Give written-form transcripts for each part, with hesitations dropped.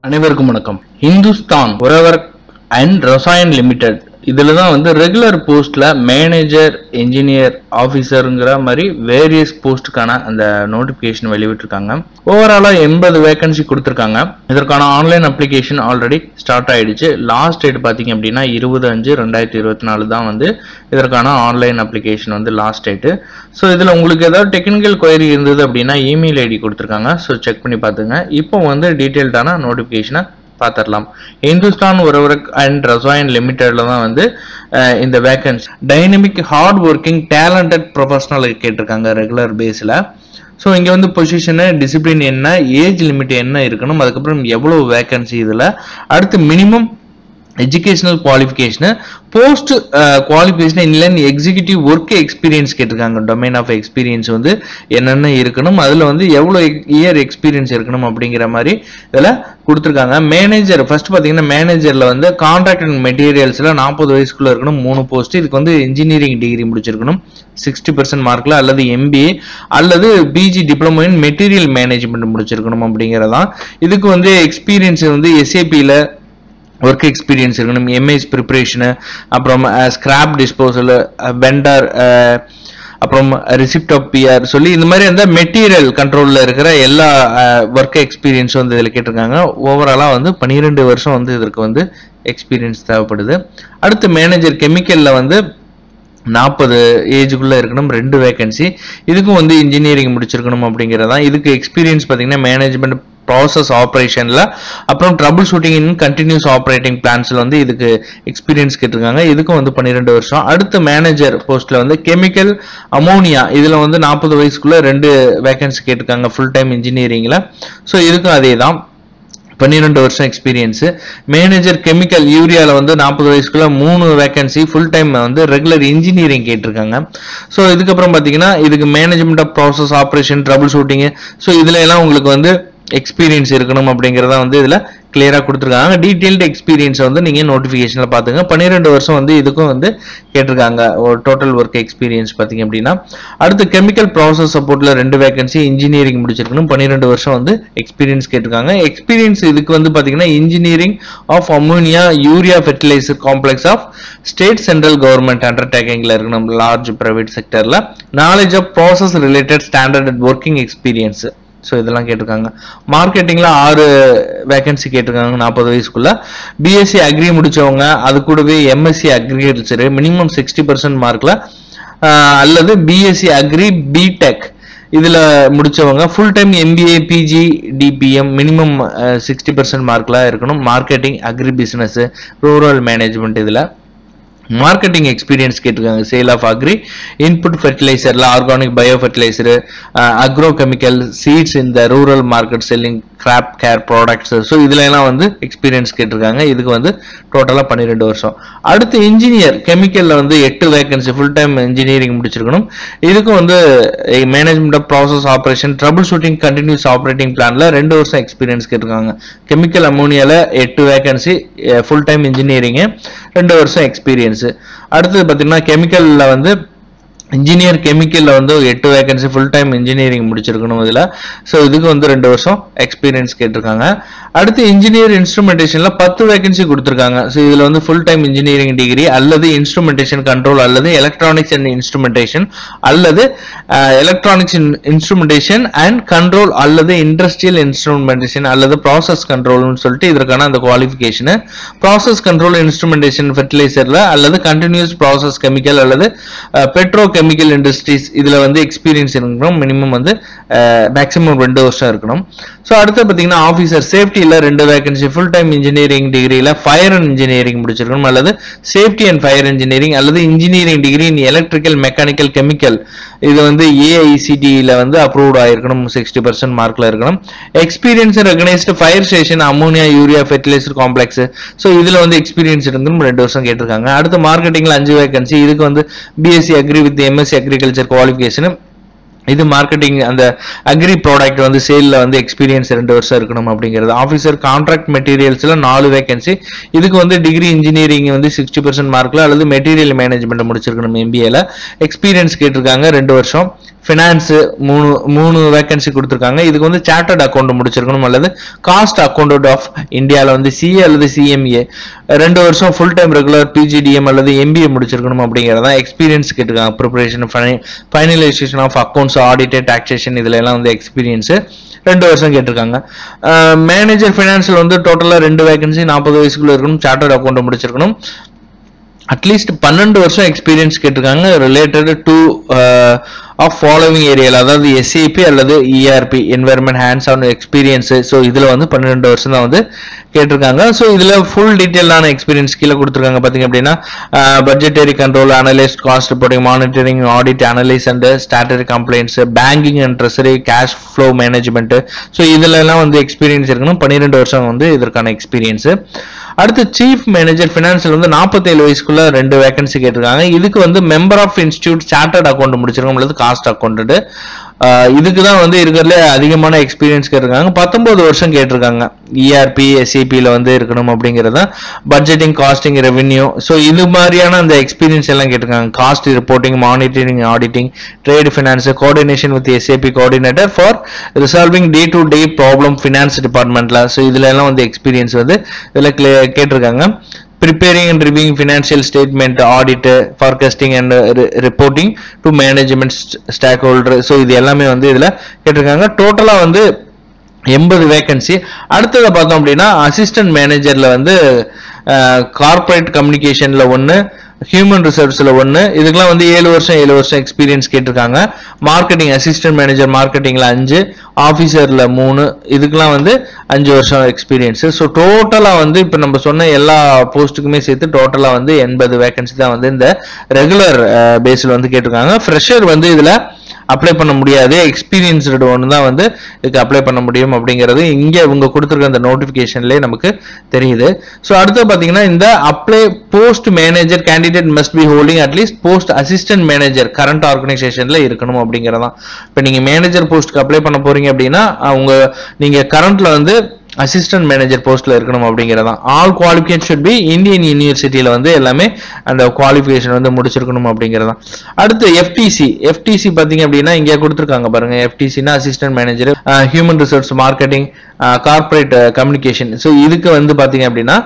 அனைவருக்கும் வணக்கம். Hindustan உரவர் and Rasayan limited இதுல தான் வந்து ரெகுலர் போஸ்ட்ல மேனேஜர், என்ஜினியர், ஆபீசருங்கிற மாதிரி வேரியஸ் போஸ்ட்டுக்கான அந்த நோட்டிபிகேஷன் வெளியிட்டிருக்காங்க. ஓவராலா 80 வேகன்சி கொடுத்திருக்காங்க. இதற்கான ஆன்லைன் அப்ளிகேஷன் ஆல்ரெடி ஸ்டார்ட் ஆயிடுச்சு. லாஸ்ட் டேட் பாத்தீங்க அப்படின்னா 20/5/2024 தான் வந்து இதற்கான ஆன்லைன் அப்ளிகேஷன் வந்து லாஸ்ட் டேட். ஸோ இதுல உங்களுக்கு ஏதாவது டெக்னிக்கல் குவரி இருந்தது அப்படின்னா இமெயில் ஐடி கொடுத்திருக்காங்க. ஸோ செக் பண்ணி பாத்துங்க. இப்போ வந்து டீடைல்டான நோட்டிபிகேஷனை பார்த்துடலாம். இந்துஸ்தான் உரவர்க் அண்ட் ரசாயன் லிமிடெட்ல தான் வந்து இந்த vacancy dynamic hard working talented professional கேட்டிருக்காங்க ரெகுலர் பேஸ்ல. ஸோ இங்க வந்து பொசிஷனு, டிசிப்ளின் என்ன, ஏஜ் லிமிட் என்ன இருக்கணும், அதுக்கப்புறம் எவ்வளவு வேகன்சி, இதுல அடுத்து minimum educational qualification, post qualification inline executive work experience கேட்டிருக்காங்க. டொமைன் ஆஃப் எக்ஸ்பீரியன்ஸ் வந்து என்னென்ன இருக்கணும், அதுல வந்து எவ்வளவு இயர் எக்ஸ்பீரியன்ஸ் இருக்கணும் அப்படிங்கிற மாதிரி இதுல கொடுத்துருக்காங்க. மேனேஜர் ஃபர்ஸ்ட் பாத்தீங்கன்னா மேனேஜர்ல வந்து கான்ட்ராக்ட் அண்ட் மெட்டீரியல்ஸ்ல 40 வயசுக்குள்ள இருக்கணும். 3 போஸ்ட். இதுக்கு வந்து இன்ஜினியரிங் டிகிரி முடிச்சிருக்கணும் 60% மார்க்ல, அல்லது MBA அல்லது PG diploma in material management முடிச்சிருக்கணும் அப்படிங்கறதான். இதுக்கு வந்து எக்ஸ்பீரியன்ஸ் வந்து SAPல ஒர்க் எக்ஸ்பீரியன்ஸ் இருக்கணும், MIS ப்ரிப்பரேஷனு, அப்புறம் ஸ்கிராப் டிஸ்போசல், வெண்டர், அப்புறம் ரிசிப்ட் ஆஃப் PR சொல்லி இந்த மாதிரி அந்த மெட்டீரியல் கண்ட்ரோல்ல இருக்கிற எல்லா ஒர்க் எக்ஸ்பீரியன்ஸ் வந்து இதில் கேட்டிருக்காங்க. ஓவராலா வந்து 12 வருஷம் வந்து இதற்கு வந்து எக்ஸ்பீரியன்ஸ் தேவைப்படுது. அடுத்து மேனேஜர் கெமிக்கல்ல வந்து 40 ஏஜுக்குள்ள இருக்கணும். 2 வேகன்சி. இதுக்கும் வந்து இன்ஜினியரிங் முடிச்சிருக்கணும் அப்படிங்கறதான். இதுக்கு எக்ஸ்பீரியன்ஸ் பாத்தீங்கன்னா மேனேஜ்மெண்ட் ப்ராசஸ் ஆப்ரேஷன்ல, அப்புறம் troubleshooting in continuous operating பிளான்ஸ்ல வந்து இதுக்கு எக்ஸ்பீரியன்ஸ் கேட்டிருக்காங்க. இதுக்கும் வந்து 12 வருஷம். அடுத்து மேனேஜர் போஸ்ட்ல வந்து கெமிக்கல் அமோனியா, இதுல வந்து 40 வயசுக்குள்ள 2 வேகன்சி கேட்டிருக்காங்க ஃபுல் டைம் இன்ஜினியரிங்ல. ஸோ இதுக்கும் அதே தான் 12 வருஷம் எக்ஸ்பீரியன்ஸ். மேனேஜர் கெமிக்கல் யூரியால வந்து 40 வயசுக்குள்ள 3 வேகன்சி ஃபுல் டைம் வந்து ரெகுலர் இன்ஜினியரிங் கேட்டிருக்காங்க. ஸோ இதுக்கப்புறம் பாத்தீங்கன்னா இதுக்கு management of process operation, troubleshooting, so இதுல எல்லாம் உங்களுக்கு வந்து எக்ஸ்பீரியன்ஸ் இருக்கணும் அப்படிங்கறத வந்து இதுல கிளியரா கொடுத்துருக்காங்க. டீடைல்டு எக்ஸ்பீரியன்ஸ் வந்து நீங்க நோட்டிபிகேஷன்ல பாத்துங்க. 12 வருஷம் வந்து இதுக்கும் வந்து கேட்டிருக்காங்க டோட்டல் ஒர்க் எக்ஸ்பீரியன்ஸ் பாத்தீங்க அப்படின்னா. அடுத்து கெமிக்கல் ப்ராசஸ் சப்போர்ட்ல 2 வேகன்சி இன்ஜினியரிங் முடிச்சிருக்கணும். 12 வருஷம் வந்து எக்ஸ்பீரியன்ஸ் கேட்டிருக்காங்க. எக்ஸ்பீரியன்ஸ் இதுக்கு வந்து பாத்தீங்கன்னா engineering of ammonia urea fertiliser complex of state central government அண்டர்டேக்கிங்ல இருக்கணும், லார்ஜ் பிரைவேட் செக்டர்ல. Knowledge of process related standard and working experience, so இதெல்லாம் கேட்டிருக்காங்க. மார்க்கெட்டிங்ல 6 வேகன்சி கேட்டிருக்காங்க 40 வயசுக்குள்ள. BSc அக்ரி முடிச்சவங்க, அது கூடவே MSc அக்ரிகல்ச்சர் மினிமம் 60% மார்க்ல, அல்லது BSc அக்ரி BTech இதுல முடிச்சவங்க, full time MBA PG DPM minimum 60% மார்க்ல இருக்கணும். Marketing, agri business, rural management இதுல மார்க்கெட்டிங் எக்ஸ்பீரியன்ஸ் கேட்டிருக்காங்க. சேல் ஆஃப் அக்ரி இன்புட் ஃபெர்டிலைசர்ல organic bio fertiliser, agro chemical, seeds இந்த rural market selling, crop care products, so இதுல எல்லாம் வந்து எக்ஸ்பீரியன்ஸ் கேட்டிருக்காங்க. இதுக்கு வந்து டோட்டலா 12 வருஷம். அடுத்து இன்ஜினியர் கெமிக்கல்ல வந்து 8 வேகன்சி ஃபுல் டைம் இன்ஜினியரிங் முடிச்சிருக்கணும். இதுக்கும் வந்து management of process operation, troubleshooting continuous operating பிளான்ல 2 வருஷம் எக்ஸ்பீரியன்ஸ் கேட்டிருக்காங்க. கெமிக்கல் அமோனியால 8 வேகன்சி ஃபுல் டைம் இன்ஜினியரிங் 2 வருஷம் எக்ஸ்பீரியன்ஸ். அடுத்தது பாத்தீங்கன்னா கெமிக்கல்ல வந்து இன்ஜினியர் கெமிக்கல்ல வந்து 8 வேகன்சி ஃபுல் டைம் இன்ஜினியரிங் முடிச்சிருக்கணும் இதுல. ஸோ இதுக்கு வந்து 2 வருஷம் எக்ஸ்பீரியன்ஸ் கேட்டிருக்காங்க. அடுத்து இன்ஜினியர் இன்ஸ்ட்ருமெண்டேஷன்ல 10 வேகன்சி கொடுத்திருக்காங்க. ஸோ இதுல வந்து ஃபுல் டைம் இன்ஜினியரிங் டிகிரி அல்லது இன்ஸ்ட்ருமெண்டேஷன் கண்ட்ரோல் அல்லது எலக்ட்ரானிக்ஸ் அண்ட் இன்ஸ்ட்ருமெண்டேஷன் அல்லது எலக்ட்ரானிக்ஸ் இன்ஸ்ட்ருமெண்டேஷன் அண்ட் கண்ட்ரோல் அல்லது இண்டஸ்ட்ரியல் இன்ஸ்ட்ருமெண்டேஷன் அல்லது ப்ராசஸ் கண்ட்ரோல்னு சொல்லிட்டு இதற்கான அந்த குவாலிஃபிகேஷன். ப்ராசஸ் கண்ட்ரோல் இன்ஸ்ட்ருமெண்டேஷன் ஃபெர்டிலைசர்ல அல்லது கண்டினியூஸ் ப்ராசஸ் கெமிக்கல் அல்லது பெட்ரோ கெமிக்கல் இண்டஸ்ட்ரீஸ் இதுல வந்து எக்ஸ்பீரியன்ஸ் இருக்கணும். மினிமம் வந்து மேக்ஸிமம் 2 வருஷம் இருக்கணும். ஸோ அடுத்து பாத்தீங்கன்னா ஆஃபீஸர் சேஃப்டியில 2 வேகன்சி ஃபுல் டைம் இன்ஜினியரிங் டிகிரியில ஃபயர் அண்ட் இன்ஜினியரிங் முடிச்சிருக்கணும், அல்லது சேஃப்டி அண்ட் ஃபயர் இன்ஜினியரிங் அல்லது engineering degree in electrical mechanical chemical, இது வந்து AICTE வந்து அப்ரூவ்ட் ஆயிருக்கணும், 60% மார்க்ல இருக்கணும். Experience recognised fire station ammonia urea fertiliser complex, so இதுல வந்து எக்ஸ்பீரியன்ஸ் இருக்கணும், 2 வருஷம் கேட்டிருக்காங்க. அடுத்து மார்க்கெட்டிங்ல 5 வேகன்சி. இதுக்கு வந்து BSc agri with MSc agriculture qualification, இது மார்க்கெட்டிங் அந்த அக்ரி ப்ராடக்ட் வந்து சேல்ல வந்து எக்ஸ்பீரியன்ஸ் 2 வருஷம் இருக்கணும் அப்படிங்கிறது. ஆஃபீஸர் கான்ட்ராக்ட் மெட்டீரியல்ஸ்ல 4 வேகன்சி. இதுக்கு வந்து டிகிரி இன்ஜினியரிங் வந்து 60% மார்க்ல அல்லது மெட்டீரியல் மேனேஜ்மெண்ட் முடிச்சிருக்கணும் MBAல. எக்ஸ்பீரியன்ஸ் கேட்டிருக்காங்க 2 வருஷம். ஃபினான்ஸ் மூணு வேகன்சி கொடுத்துருக்காங்க. இதுக்கு வந்து சார்ட்டர்ட் அக்கௌண்ட் முடிச்சிருக்கணும் அல்லது காஸ்ட் அக்கௌண்டன்ட் ஆஃப் இந்தியாவில் வந்து சிஏ அல்லது சிஎம்ஏ 2 வருஷம் ஃபுல் டைம் ரெகுலர் பிஜிடிஎம் அல்லது எம்பிஏ முடிச்சிருக்கணும் அப்படிங்கிறதான் எக்ஸ்பீரியன்ஸ் கேட்டிருக்காங்க. Preparation finalisation of accounts audit taxation இதுல எல்லாம் வந்து எக்ஸ்பீரியன்ஸ் 2 வருஷம் கேட்டிருக்காங்க. மேனேஜர் ஃபினான்ஷியல் வந்து டோட்டலா 2 வேகன்சி 40 வயசுக்குள்ள இருக்கணும், சார்ட்டர்ட் அக்கௌண்ட் முடிச்சிருக்கணும், அட்லீஸ்ட் 12 வருஷம் எக்ஸ்பீரியன்ஸ் கேட்டிருக்காங்க ரிலேட்டட் டு ஆஃப் ஃபாலோவிங் ஏரியாவில், அதாவது எஸ்ஏபி அல்லது ERP environment hands on experience. So இதுல வந்து 12 வருஷம் தான் வந்து கேட்டிருக்காங்க. ஸோ இதுல ஃபுல் டீட்டெயிலான எக்ஸ்பீரியன்ஸ் கீழே கொடுத்துருக்காங்க. பார்த்தீங்க அப்படின்னா budgetary control, analyse, cost reporting, monitoring, audit, analyse and statutory complaints, banking and treasury, cash flow management. So இதுல எல்லாம் வந்து எக்ஸ்பீரியன்ஸ் இருக்கணும். 12 வருஷம் வந்து இதற்கான எக்ஸ்பீரியன்ஸ். அடுத்து சீஃப் மேனேஜர் ஃபினான்ஷியல் வந்து 47 வயசுக்குள்ள 2 வேகன்சி கேட்டிருக்காங்க. இதுக்கு வந்து member of institute chartered account முடிச்சிருக்கோம் அல்லது காஸ்ட் அக்கௌண்ட். இதுக்கு தான் வந்து இருக்கிறதுல அதிகமான எக்ஸ்பீரியன்ஸ் கேட்டிருக்காங்க. 19 வருஷம் கேட்டிருக்காங்க. இஆர்பி எஸ்ஏபியில் வந்து இருக்கணும் அப்படிங்கிறது தான். பட்ஜெட்டிங், காஸ்டிங், ரெவென்யூ, ஸோ இது மாதிரியான அந்த எக்ஸ்பீரியன்ஸ் எல்லாம் கேட்டிருக்காங்க. Cost reporting, monitoring, auditing, trade finance, coordination with SAP coordinator for resolving day to day problem finance டிபார்ட்மெண்ட்ல. ஸோ இதுல எல்லாம் வந்து எக்ஸ்பீரியன்ஸ் வந்து இதில் கேட்டிருக்காங்க. Preparing and reviewing financial statement, audit, forecasting and reporting to management stakeholder. So இது எல்லாமே வந்து இதுல கேட்டிருக்காங்க. டோட்டலா வந்து 80 வேகன்சி. அடுத்ததை பார்த்தோம் அப்படின்னா அசிஸ்டன்ட் மேனேஜர்ல வந்து கார்பரேட் கம்யூனிகேஷன்ல 1, ஹியூமன் ரிசோர்ஸ்ல 1, இதுக்கெல்லாம் வந்து 7 வருஷம் எக்ஸ்பீரியன்ஸ் கேட்டிருக்காங்க. மார்க்கெட்டிங் அசிஸ்டன்ட் மேனேஜர் மார்க்கெட்டிங்ல 5, ஆபீசர்ல 3, இதுக்கெல்லாம் வந்து 5 வருஷம் எக்ஸ்பீரியன்ஸ். ஸோ டோட்டலா வந்து இப்ப நம்ம சொன்ன எல்லா போஸ்ட்டுக்குமே சேர்த்து டோட்டலா வந்து 80 வேகன்சி தான் வந்து இந்த ரெகுலர் பேஸ்ல வந்து கேட்டிருக்காங்க. ஃப்ரெஷர் வந்து இதுல அப்ளை பண்ண முடியாது, எக்ஸ்பீரியன்ஸ்டு ஒன்று தான் வந்து இதுக்கு அப்ளை பண்ண முடியும் அப்படிங்கிறது இங்க இவங்க கொடுத்துருக்க அந்த நோட்டிபிகேஷன்லேயே நமக்கு தெரியுது. ஸோ அடுத்து பார்த்தீங்கன்னா இந்த apply post manager candidate must be holding at least post assistant manager current ஆர்கனைசேஷன்ல இருக்கணும் அப்படிங்கிறதான். இப்போ நீங்க மேனேஜர் போஸ்ட்டுக்கு அப்ளை பண்ண போறீங்க அப்படின்னா நீங்க கரண்ட்ல வந்து அசிஸ்டன்ட் மேனேஜர் போஸ்ட்ல இருக்கணும் அப்படிங்கிறதான். All qualification should be Indian யூனிவர்சிட்டியில வந்து எல்லாமே அந்த குவாலிஃபிகேஷன் வந்து முடிச்சிருக்கணும் அப்படிங்கிறதான். அடுத்து எஃப்டிசி பாத்தீங்க அப்படின்னா இங்க கொடுத்துருக்காங்க பாருங்க. எஃப்டிசினா assistant manager human resource marketing corporate communication. So இதுக்கு வந்து பாத்தீங்க அப்படின்னா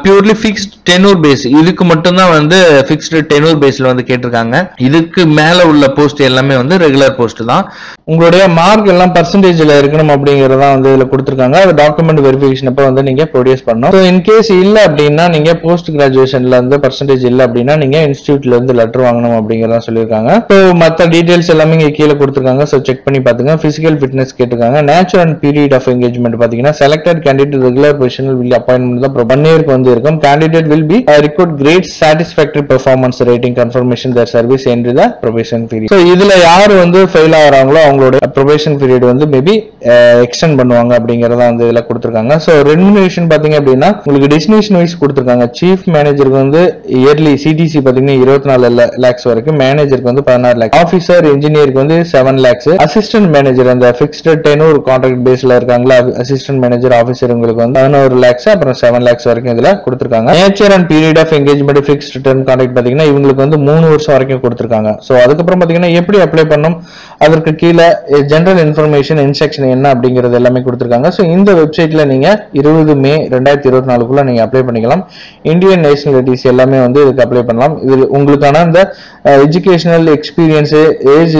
பியூர்லி ஃபிக்ஸ்ட் டெனூர் பேஸ், இதுக்கு மட்டும்தான் வந்து ஃபிக்ஸ்டு டெனூர் பேஸ்ல வந்து கேட்டிருக்காங்க. இதுக்கு மேல உள்ள போஸ்ட் எல்லாமே வந்து ரெகுலர் போஸ்ட் தான். உங்களுடைய மார்க் எல்லாம் பர்சன்டேஜ்ல இருக்கணும் அப்படிங்கறத வந்து இதுல கொடுத்துருக்காங்க. அது டாக்குமெண்ட் வெரிஃபிகேஷன் அப்ப வந்து நீங்க ப்ரொடியூஸ் பண்ணணும். இன்கேஸ் இல்ல அப்படின்னா நீங்க போஸ்ட் கிராஜுவேஷன்ல வந்து பர்சன்டேஜ் இல்ல அப்படின்னா நீங்க இன்ஸ்டிடியூட்ல இருந்து லெட்டர் வாங்கணும் அப்படிங்கறத சொல்லியிருக்காங்க. ஸோ மற்ற டீடைல்ஸ் எல்லாமே இங்க கீழே கொடுத்துருக்காங்க. ஸோ செக் பண்ணி பாத்துங்க. பிசிக்கல் ஃபிட்னஸ் கேட்டிருக்காங்க. Nature and period of engagement பாத்தீங்கன்னா selected candidate regular positional will appointment தான் 1 இயருக்கு வந்து இருக்கும். Candidate will be required great satisfactory performance rating confirmation their service end the probation period. So இதுல யாரு வந்து ஃபெயில் ஆகிறாங்களோ அவங்களோட ப்ரொபேஷன் பீரியட் வந்து மேபி எக்ஸ்டெண்ட் பண்ணுவாங்க அப்படிங்கறத வந்து இதுல கொடுத்துருக்காங்க. ஸோ ரெமுனரேஷன் பாத்தீங்க அப்படின்னா உங்களுக்கு டெஸ்டினேஷன் வைஸ் கொடுத்துருக்காங்க. சீஃப் மேனேஜருக்கு வந்து இயர்லி சிடிசி பாத்தீங்கன்னா 24 lakhs வரைக்கும், மேனேஜருக்கு வந்து 16 lakhs, ஆஃபீஸர் இன்ஜினியருக்கு வந்து 7 lakhs, அசிஸ்டன்ட் மேனேஜர் அந்த ஃபிக்ஸ்டு டெனூர் கான்ட்ராக்ட் பேஸ்ல இருக்காங்களா அசிஸ்டன்ட் மேனேஜர் ஆஃபீஸர் உங்களுக்கு வந்து 11 lakhs அப்புறம் 7 lakhs வரைக்கும் இதுல கொடுத்துருக்காங்க. Nature and period of engagement fixed term contract பாத்தீங்கன்னா இவங்களுக்கு வந்து 3 வருஷம் வரைக்கும் கொடுத்துருக்காங்க. ஸோ அதுக்கப்புறம் பாத்தீங்கன்னா எப்படி அப்ளை பண்ணணும், அதற்கு கீழே ஜெனரல் இன்ஃபர்மேஷன் இன்ஸ்ட்ரக்ஷன் என்ன அப்படிங்கிறது எல்லாமே கொடுத்துருக்காங்க. ஸோ இந்த வெப்சைட்ல நீங்க 20 May 2024 நீங்க அப்ளை பண்ணிக்கலாம். இந்தியன் நேஷனாலிட்டிஸ் எல்லாமே வந்து இதுக்கு அப்ளை பண்ணலாம். இது உங்களுக்கான இந்த எஜுகேஷனல் எக்ஸ்பீரியன்ஸ் ஏஜ்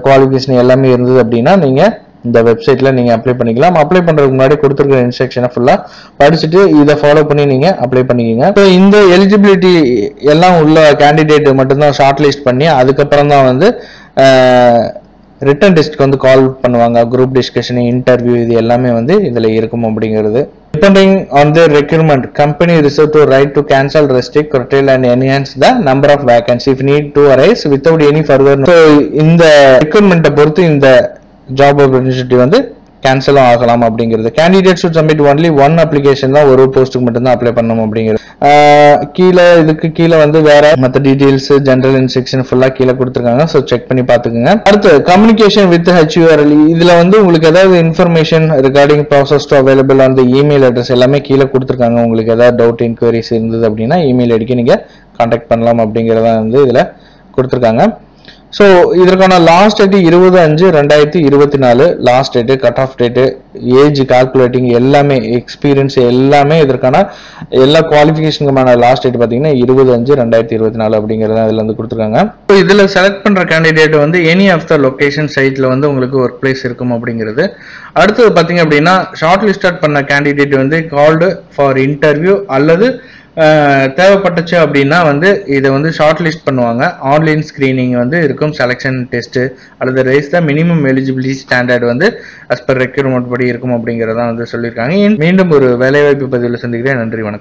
குவாலிஃபிகேஷன் எல்லாமே இருந்தது அப்படின்னா நீங்க இந்த வெப்சைட்ல நீங்க அப்ளை பண்ணிக்கலாம். அப்ளை பண்றதுக்கு முன்னாடி கொடுத்துருக்கிற இன்ஸ்ட்ரக்ஷனை ஃபுல்லா படிச்சுட்டு இதை ஃபாலோ பண்ணி நீங்க அப்ளை பண்ணிக்கோங்க. ஸோ இந்த எலிஜிபிலிட்டி எல்லாம் உள்ள கேண்டிடேட் மட்டும்தான் ஷார்ட் லிஸ்ட் பண்ணி அதுக்கப்புறம் தான் வந்து ரிட்டன் டெஸ்ட்க்கு வந்து கால் பண்ணுவாங்க. குரூப் டிஸ்கஷன், இன்டர்வியூ இது எல்லாமே வந்து இதுல இருக்கும் அப்படிங்கிறது. Depending on the requirement, company reserve to right to cancel, restrict, curtail and enhance the number of vacancies if need to arise without any further. So இந்த requirement பொறுத்து இந்த ஜாப் ஆப்பர்ச்சுனிட்டி வந்து கேன்சலும் ஆகலாம் அப்படிங்கிறது. Candidate should submit only 1 application தான், ஒரு போஸ்ட்டுக்கு மட்டும் தான் அப்ளை பண்ணணும் அப்படிங்கிறது. கீழே இதுக்கு கீழே வந்து வேற மற்ற டீடைல்ஸ் ஜெனரல் இன்ஸ்ட்ரக்ஷன் ஃபுல்லா கீழே கொடுத்துருக்காங்க. ஸோ செக் பண்ணி பாத்துக்கோங்க. அடுத்து கம்யூனிகேஷன் வித் HURL, இதுல வந்து உங்களுக்கு ஏதாவது information regarding process to available அந்த இமெயில் அட்ரஸ் எல்லாமே கீழே கொடுத்துருக்காங்க. உங்களுக்கு ஏதாவது டவுட் இன்கொயரிஸ் இருந்தது அப்படின்னா இமெயில் ஐடிக்கு நீங்க கான்டாக்ட் பண்ணலாம் அப்படிங்கிறத வந்து இதுல கொடுத்துருக்காங்க. ஸோ இதற்கான last date 20/5/2024 last date, cut off date, age calculating எல்லாமே, எக்ஸ்பீரியன்ஸ் எல்லாமே இதற்கான எல்லா குவாலிஃபிகேஷனுக்குமான லாஸ்ட் டேட் பார்த்தீங்கன்னா 20/5/2024 அப்படிங்கிறத அதில் வந்து கொடுத்துருக்காங்க. ஸோ இதில் செலக்ட் பண்ணுற கேண்டிடேட் வந்து எனி ஆஃப் த லொக்கேஷன் சைட்டில் வந்து உங்களுக்கு ஒர்க் பிளேஸ் இருக்கும் அப்படிங்கிறது. அடுத்தது பார்த்தீங்க அப்படின்னா ஷார்ட் லிஸ்டட் பண்ண கேண்டிடேட் வந்து கால்டு ஃபார் இன்டர்வியூ அல்லது தேவைப்பட்டுச்சு அப்படின்னா வந்து இதை வந்து ஷார்ட் லிஸ்ட் பண்ணுவாங்க. ஆன்லைன் ஸ்கிரீனிங் வந்து இருக்கும், செலெக்ஷன் டெஸ்ட் அல்லது raise the minimum eligibility standard வந்து அஸ் பர் ரெக்யூர்மெண்ட் படி இருக்கும் அப்படிங்கிறதான் வந்து சொல்லியிருக்காங்க. மீண்டும் ஒரு வேலைவாய்ப்பு பதிவில் சந்திக்கிறேன். நன்றி, வணக்கம்.